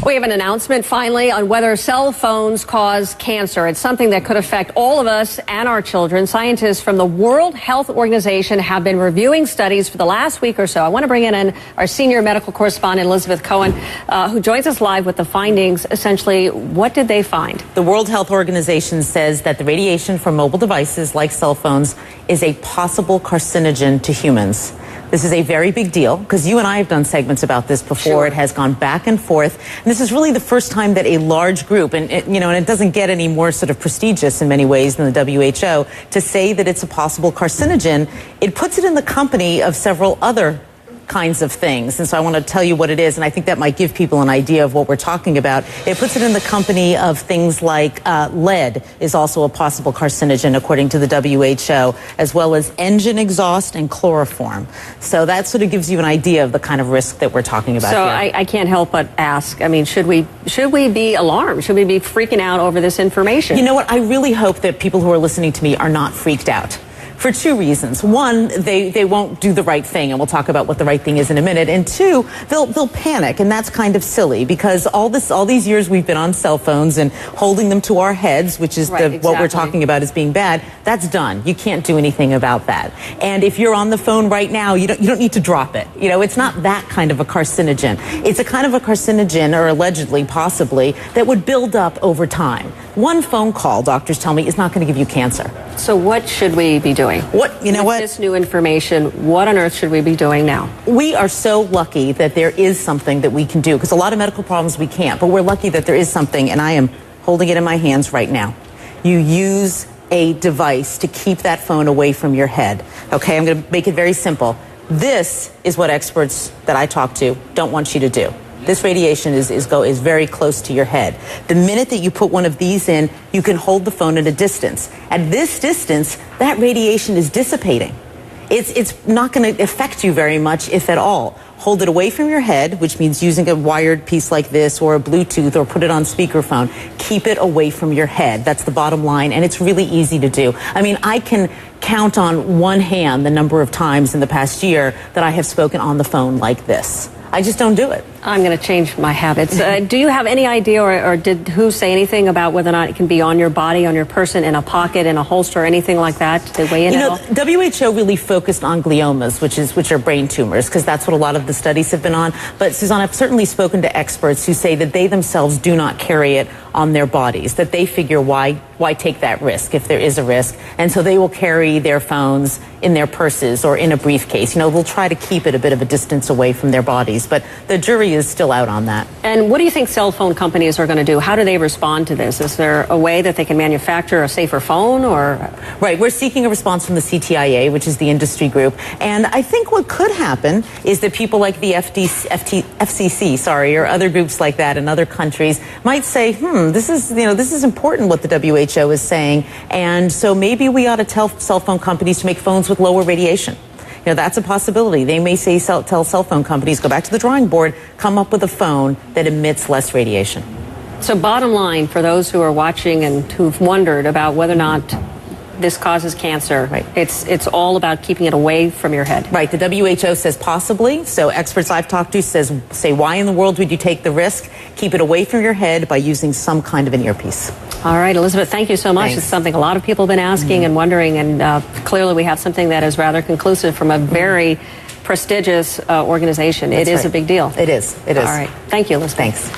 We have an announcement finally on whether cell phones cause cancer. It's something that could affect all of us and our children. Scientists from the World Health Organization have been reviewing studies for the last week or so. I want to bring in our senior medical correspondent, Elizabeth Cohen, who joins us live with the findings. Essentially, what did they find? The World Health Organization says that the radiation from mobile devices like cell phones is a possible carcinogen to humans. This is a very big deal because you and I have done segments about this before. Sure. It has gone back and forth. And this is really the first time that a large group, and it doesn't get any more sort of prestigious in many ways than the WHO, to say that it's a possible carcinogen. It puts it in the company of several other kinds of things. And so I want to tell you what it is, and I think that might give people an idea of what we're talking about. It puts it in the company of things like lead is also a possible carcinogen, according to the WHO, as well as engine exhaust and chloroform. So that sort of gives you an idea of the kind of risk that we're talking about here. I can't help but ask, I mean, should we be alarmed? Should we be freaking out over this information? You know what? I really hope that people who are listening to me are not freaked out. For two reasons. One, they won't do the right thing, and we'll talk about what the right thing is in a minute. And two, they'll panic, and that's kind of silly because all these years we've been on cell phones and holding them to our heads, which is what we're talking about as being bad. That's done. You can't do anything about that. And if you're on the phone right now, you don't need to drop it. You know, it's not that kind of a carcinogen. It's a kind of a carcinogen, or allegedly, possibly, that would build up over time. One phone call, doctors tell me, is not going to give you cancer. So what should we be doing? With this new information, what on earth should we be doing now? We are so lucky that there is something that we can do, because a lot of medical problems we can't, but we're lucky that there is something, and I am holding it in my hands right now. You use a device to keep that phone away from your head. Okay, I'm going to make it very simple. This is what experts that I talk to don't want you to do. This radiation is very close to your head. The minute that you put one of these in, you can hold the phone at a distance. At this distance, that radiation is dissipating. It's not going to affect you very much, if at all. Hold it away from your head, which means using a wired piece like this or a Bluetooth, or put it on speakerphone. Keep it away from your head. That's the bottom line, and it's really easy to do. I mean, I can count on one hand the number of times in the past year that I have spoken on the phone like this. I just don't do it. I'm going to change my habits. Do you have any idea, or did who say anything about whether or not it can be on your body, on your person, in a pocket, in a holster, or anything like that? Did they weigh in at all? WHO really focused on gliomas, which are brain tumors, because that's what a lot of the studies have been on. But Suzanne, I've certainly spoken to experts who say that they themselves do not carry it on their bodies, that they figure why take that risk if there is a risk, and so they will carry their phones in their purses or in a briefcase. You know, they'll try to keep it a bit of a distance away from their bodies, but the jury is still out on that. And what do you think cell phone companies are going to do? How do they respond to this? Is there a way that they can manufacture a safer phone, or? Right, we're seeking a response from the CTIA, which is the industry group, and I think what could happen is that people like the FCC, or other groups like that in other countries might say, this is important what the WHO is saying, and so maybe we ought to tell cell phone companies to make phones with lower radiation. You know, that's a possibility. They may say, tell cell phone companies, go back to the drawing board, come up with a phone that emits less radiation. So bottom line, for those who are watching and who've wondered about whether or not this causes cancer, right, it's all about keeping it away from your head. Right. The WHO says possibly. So experts I've talked to say, why in the world would you take the risk? Keep it away from your head by using some kind of an earpiece. All right, Elizabeth, thank you so much. Thanks. It's something a lot of people have been asking and wondering, and clearly we have something that is rather conclusive from a very prestigious organization. It is a big deal. It is. It is. All right. Thank you, Elizabeth. Thanks.